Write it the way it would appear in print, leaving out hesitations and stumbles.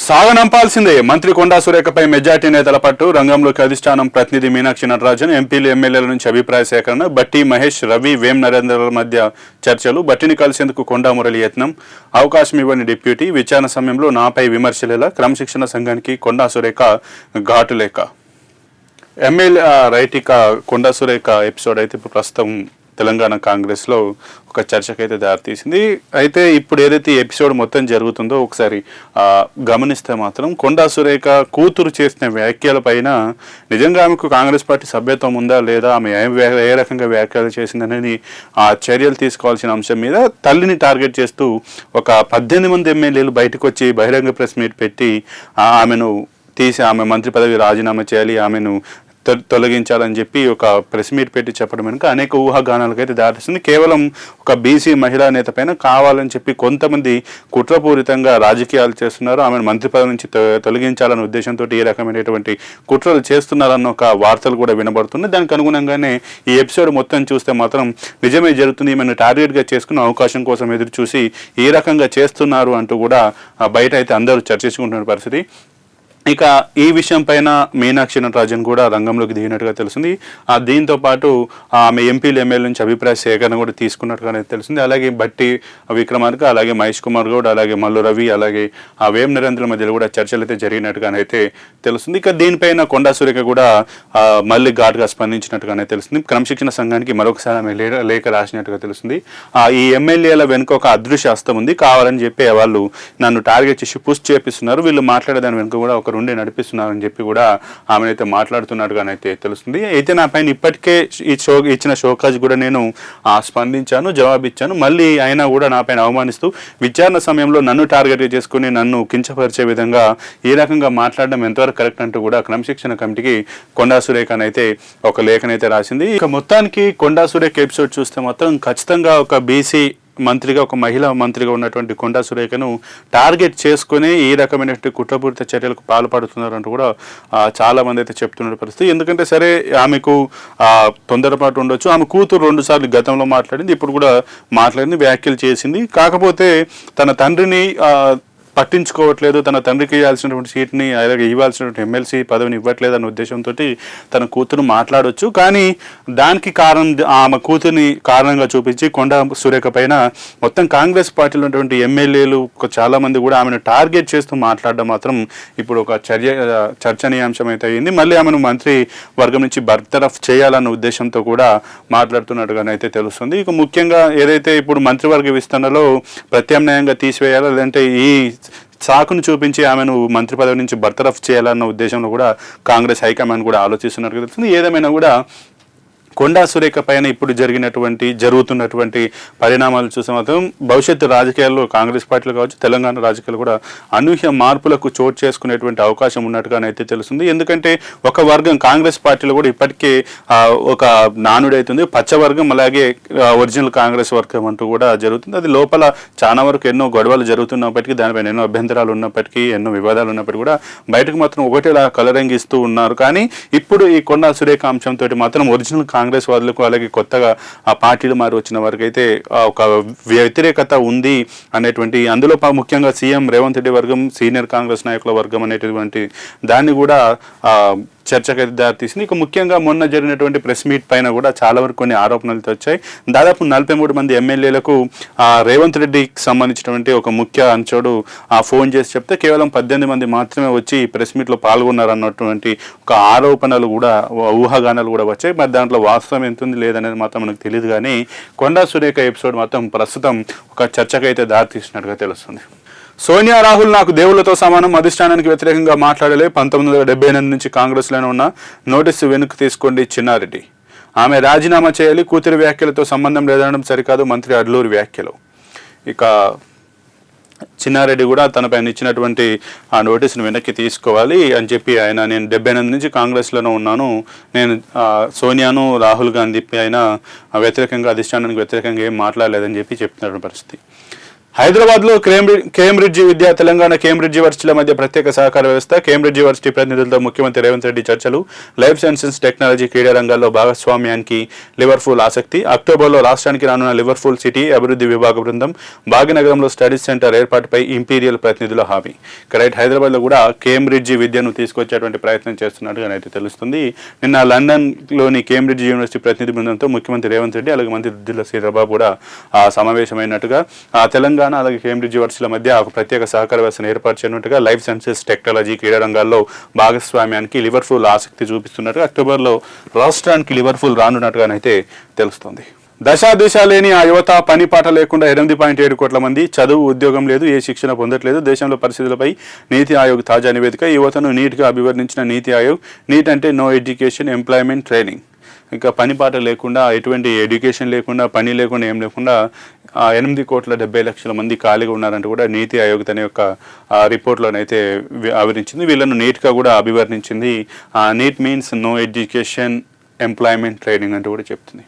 సాగనంపాల్సిందే మంత్రి కొండా సురేఖపై మెజార్టీ నేతల పట్టు రంగంలోకి అధిష్టానం ప్రతినిధి మీనాక్షి నటరాజన్ ఎంపీలు ఎమ్మెల్యేల నుంచి అభిప్రాయ సేకరణ బట్టి మహేష్ రవి వేం నరేంద్రల మధ్య చర్చలు బట్టిని కలిసేందుకు కొండా మురళి యత్నం అవకాశం ఇవ్వని డిప్యూటీ విచారణ సమయంలో నాపై విమర్శలేలా క్రమశిక్షణ సంఘానికి కొండా సురేఖ ఘాటు లేక MLA right Konda Surekha episode అయితే ఇప్పుడు ప్రస్తుతం తెలంగాణ కాంగ్రెస్లో ఒక చర్చకైతే దారితీసింది. అయితే ఇప్పుడు ఏదైతే ఎపిసోడ్ మొత్తం జరుగుతుందో ఒకసారి గమనిస్తే మాత్రం కొండా సురేఖ కూతురు చేసిన వ్యాఖ్యల పైన నిజంగా ఆమెకు కాంగ్రెస్ పార్టీ సభ్యత్వం ఉందా లేదా, ఆమె ఏ రకంగా వ్యాఖ్యలు చేసిందనేది ఆ చర్యలు తీసుకోవాల్సిన అంశం మీద తల్లిని టార్గెట్ చేస్తూ ఒక 18 మంది ఎమ్మెల్యేలు బయటకు వచ్చి బహిరంగ ప్రెస్ మీట్ పెట్టి ఆమెను తీసి ఆమె మంత్రి పదవి రాజీనామా చేయాలి, ఆమెను తొలగించాలని చెప్పి ఒక ప్రెస్ మీట్ పెట్టి చెప్పడం వెనుక అనేక ఊహాగానాలకైతే దారిస్తుంది. కేవలం ఒక బీసీ మహిళా నేత పైన కావాలని చెప్పి కొంతమంది కుట్రపూరితంగా రాజకీయాలు చేస్తున్నారు, ఆమెను మంత్రి పదవి నుంచి తొలగించాలనే ఉద్దేశంతో ఈ రకమైనటువంటి కుట్రలు చేస్తున్నారన్న ఒక వార్తలు కూడా వినబడుతున్నాయి. దానికి అనుగుణంగానే ఈ ఎపిసోడ్ మొత్తం చూస్తే మాత్రం నిజమే జరుగుతుంది, ఈమెను టార్గెట్గా చేసుకున్న అవకాశం కోసం ఎదురు చూసి ఈ రకంగా చేస్తున్నారు అంటూ కూడా బయట అయితే అందరూ చర్చించుకుంటున్న పరిస్థితి. ఇక ఈ విషయం పైన మీనాక్షి నటరాజన్ కూడా రంగంలోకి దిగినట్టుగా తెలుస్తుంది. దీంతో పాటు ఆమె ఎంపీలు ఎమ్మెల్యే నుంచి అభిప్రాయ సేకరణ కూడా తీసుకున్నట్టుగానే తెలుస్తుంది. అలాగే బట్టి విక్రమార్క, అలాగే మహేష్ కుమార్ గౌడ్, అలాగే మల్లు రవి, అలాగే వేం నరేంద్రుల మధ్యలో కూడా చర్చలు అయితే జరిగినట్టుగానైతే తెలుస్తుంది. ఇక దీనిపైన కొండా సురేఖ కూడా మళ్ళీ ఘాటుగా స్పందించినట్టుగానే తెలుస్తుంది. క్రమశిక్షణ సంఘానికి మరొకసారి ఆమె లేఖ రాసినట్టుగా తెలుస్తుంది. ఈ ఎమ్మెల్యేల వెనుక ఒక అదృశ్య హస్తం ఉంది, కావాలని చెప్పి వాళ్ళు నన్ను టార్గెట్ చేసి పుష్ చేపిస్తున్నారు, వీళ్ళు మాట్లాడేదాని వెనుక కూడా ఒక ఉండి నడిపిస్తున్నారని చెప్పి కూడా ఆమెనైతే మాట్లాడుతున్నట్టుగానైతే తెలుస్తుంది. అయితే నా పైన ఇప్పటికే ఇచ్చిన షోకాజ్ కూడా నేను స్పందించాను, జవాబిచ్చాను, మళ్ళీ అయినా కూడా నా పైన అవమానిస్తూ విచారణ సమయంలో నన్ను టార్గెట్ చేసుకుని నన్ను కించపరిచే విధంగా ఈ రకంగా మాట్లాడడం ఎంతవరకు కరెక్ట్ అంటూ కూడా క్రమశిక్షణ కమిటీకి కొండా సురేఖనైతే ఒక లేఖనైతే రాసింది. ఇక మొత్తానికి కొండా సురేఖ ఎపిసోడ్ చూస్తే మాత్రం ఖచ్చితంగా ఒక బీసీ మంత్రిగా, ఒక మహిళా మంత్రిగా ఉన్నటువంటి కొండా సురేఖను టార్గెట్ చేసుకుని ఈ రకమైనటువంటి కుట్రపూరిత చర్యలకు పాల్పడుతున్నారంటూ కూడా చాలా మంది అయితే చెప్తున్న పరిస్థితి. ఎందుకంటే సరే ఆమెకు తొందరపాటు ఉండొచ్చు, ఆమె కూతురు 2 సార్లు గతంలో మాట్లాడింది, ఇప్పుడు కూడా మాట్లాడింది, వ్యాఖ్యలు చేసింది. కాకపోతే తన తండ్రిని పట్టించుకోవట్లేదు, తన తండ్రికి ఇవ్వాల్సినటువంటి సీట్ని అలాగే ఇవ్వాల్సినటువంటి ఎమ్మెల్సీ పదవిని ఇవ్వట్లేదు అన్న ఉద్దేశంతో తన కూతురు మాట్లాడవచ్చు. కానీ దానికి ఆమె కూతుర్ని కారణంగా చూపించి కొండా సురేఖ పైన మొత్తం కాంగ్రెస్ పార్టీలో ఉన్నటువంటి ఎమ్మెల్యేలు చాలా మంది కూడా ఆమెను టార్గెట్ చేస్తూ మాట్లాడడం మాత్రం ఇప్పుడు ఒక చర్చనీయాంశం అయితే అయింది. మళ్ళీ ఆమెను మంత్రి వర్గం నుంచి బర్తరఫ్ చేయాలన్న ఉద్దేశంతో కూడా మాట్లాడుతున్నట్టుగానైతే తెలుస్తుంది. ఇక ముఖ్యంగా ఏదైతే ఇప్పుడు మంత్రివర్గ విస్తరణలో ప్రత్యామ్నాయంగా తీసివేయాలో లేదంటే ఈ సాకును చూపించి ఆమెను మంత్రి పదవి నుంచి బర్తరఫ్ చేయాలన్న ఉద్దేశంలో కూడా కాంగ్రెస్ హైకమాండ్ కూడా ఆలోచిస్తున్నట్టుగా తెలుస్తుంది. ఏదేమైనా కూడా కొండా సురేఖ పైన ఇప్పుడు జరుగుతున్నటువంటి పరిణామాలు చూసే మాత్రం భవిష్యత్తు రాజకీయాల్లో కాంగ్రెస్ పార్టీలు కావచ్చు, తెలంగాణ రాజకీయాలు కూడా అనూహ్య మార్పులకు చోటు చేసుకునేటువంటి అవకాశం ఉన్నట్టుగానైతే తెలుస్తుంది. ఎందుకంటే ఒక వర్గం కాంగ్రెస్ పార్టీలో కూడా ఇప్పటికే ఒక నానుడైతుంది, పచ్చవర్గం అలాగే ఒరిజినల్ కాంగ్రెస్ వర్గం అంటూ కూడా జరుగుతుంది. అది లోపల చాలా వరకు ఎన్నో గొడవలు జరుగుతున్నప్పటికీ, దానిపైన ఎన్నో అభ్యంతరాలు ఉన్నప్పటికీ, ఎన్నో వివాదాలు ఉన్నప్పటికీ కూడా బయటకు మాత్రం ఒకటేలా కలరంగిస్తూ ఉన్నారు. కానీ ఇప్పుడు ఈ కొండా సురేఖ అంశంతో మాత్రం ఒరిజినల్ కాంగ్రెస్ వాళ్ళకు అలాగే కొత్తగా ఆ పార్టీలు మారి వచ్చిన వారికి అయితే ఒక వ్యతిరేకత ఉంది అనేటువంటి, అందులో ముఖ్యంగా సీఎం రేవంత్ రెడ్డి వర్గం, సీనియర్ కాంగ్రెస్ నాయకుల వర్గం అనేటువంటి దాన్ని కూడా చర్చకైతే దారితీసింది. ఇక ముఖ్యంగా మొన్న జరిగినటువంటి ప్రెస్ మీట్ పైన కూడా చాలా వరకు కొన్ని ఆరోపణలు వచ్చాయి. దాదాపు 43 మంది ఎమ్మెల్యేలకు రేవంత్ రెడ్డికి సంబంధించినటువంటి ఒక ముఖ్య అంచోడు ఫోన్ చేసి చెప్తే కేవలం 18 మంది మాత్రమే వచ్చి ప్రెస్ మీట్లో పాల్గొన్నారన్నటువంటి ఒక ఆరోపణలు కూడా, ఊహాగానాలు కూడా వచ్చాయి. మరి దాంట్లో వాస్తవం ఎంత ఉంది లేదనేది మాత్రం మనకు తెలియదు. కానీ కొండా సురేఖ ఎపిసోడ్ మాత్రం ప్రస్తుతం ఒక చర్చకైతే దారితీసినట్టుగా తెలుస్తుంది. సోనియా రాహుల్ నాకు దేవుళ్లతో సమానం, అధిష్టానానికి వ్యతిరేకంగా మాట్లాడలే, 1978 నుంచి కాంగ్రెస్లోనే ఉన్న, నోటీసు వెనుక తీసుకోండి చిన్నారెడ్డి, ఆమె రాజీనామా చేయాలి, కూతురి వ్యాఖ్యలతో సంబంధం లేదనడం సరికాదు మంత్రి అడ్లూరి వ్యాఖ్యలు. ఇక చిన్నారెడ్డి కూడా తనపైన ఇచ్చినటువంటి ఆ నోటీసును వెనక్కి తీసుకోవాలి అని చెప్పి ఆయన, నేను 78 నుంచి కాంగ్రెస్లోనే ఉన్నాను, నేను సోనియాను రాహుల్ గాంధీ అయినా వ్యతిరేకంగా అధిష్టానానికి వ్యతిరేకంగా ఏం మాట్లాడలేదని చెప్పి చెప్తున్న పరిస్థితి. హైదరాబాద్లో కేంబ్రిడ్జి విద్య తెలంగాణ కేంబ్రిడ్జ్ యూనివర్సిటీల మధ్య ప్రత్యేక సహకార వ్యవస్థ కేంబ్రిడ్జ్ యూనివర్సిటీ ప్రతినిధులతో ముఖ్యమంత్రి రేవంత్ రెడ్డి చర్చలు లైఫ్ సైన్సెస్ టెక్నాలజీ క్రీడా రంగాల్లో భాగస్వామ్యానికి లివర్పూల్ ఆసక్తి అక్టోబర్లో రాష్ట్రానికి రానున్న లివర్పూల్ సిటీ అభివృద్ధి విభాగ బృందం భాగ్యనగరంలో స్టడీస్ సెంటర్ ఏర్పాటుపై ఇంపీరియల్ ప్రతినిధుల హామీ. రైట్, హైదరాబాద్లో కూడా కేంబ్రిడ్జి విద్యను తీసుకొచ్చేటువంటి ప్రయత్నం చేస్తున్నట్టుగా అయితే తెలుస్తుంది. నిన్న లండన్లోని కేంబ్రిడ్జ్ యూనివర్సిటీ ప్రతినిధి బృందంతో ముఖ్యమంత్రి రేవంత్ రెడ్డి అలాగే మంత్రి దుద్దిల్ల శ్రీధర్బాబు కూడా సమావేశమైనట్టుగా తెలంగాణ అలాగే కేంబ్రిడ్జ్ యూనివర్సిటీల మధ్య ఒక ప్రత్యేక సహకార వ్యవస్థను ఏర్పాటు చేయనున్నట్టుగా లైఫ్ సైన్సెస్ టెక్నాలజీ క్రీడా రంగాల్లో భాగస్వామ్యానికి లివర్పూల్ ఆసక్తి చూపిస్తున్నట్టుగా అక్టోబర్లో రాష్ట్రానికి లివర్పూల్ రానున్నట్టుగానైతే తెలుస్తోంది. దశ లేని ఆ యువత పని పాట లేకుండా 8.7 కోట్ల మంది చదువు ఉద్యోగం లేదు, ఏ శిక్షణ పొందట్లేదు. దేశంలో పరిస్థితులపై నీతి ఆయోగ్ తాజా నివేదిక. యువతను నీట్గా అభివర్ణించిన నీతి ఆయోగ్. నీట్ అంటే నో ఎడ్యుకేషన్ ఎంప్లాయ్మెంట్ ట్రైనింగ్. ఇంకా పని పాట లేకుండా, ఎటువంటి ఎడ్యుకేషన్ లేకుండా, పని లేకుండా, ఏం లేకుండా 8,70,00,000 మంది ఖాళీగా ఉన్నారంటూ కూడా నీతి ఆయోగ్ తన యొక్క రిపోర్ట్లోనైతే వివరించింది. వీళ్ళను నీట్గా కూడా అభివర్ణించింది. NEET means no education employment training అంటూ కూడా చెప్తుంది.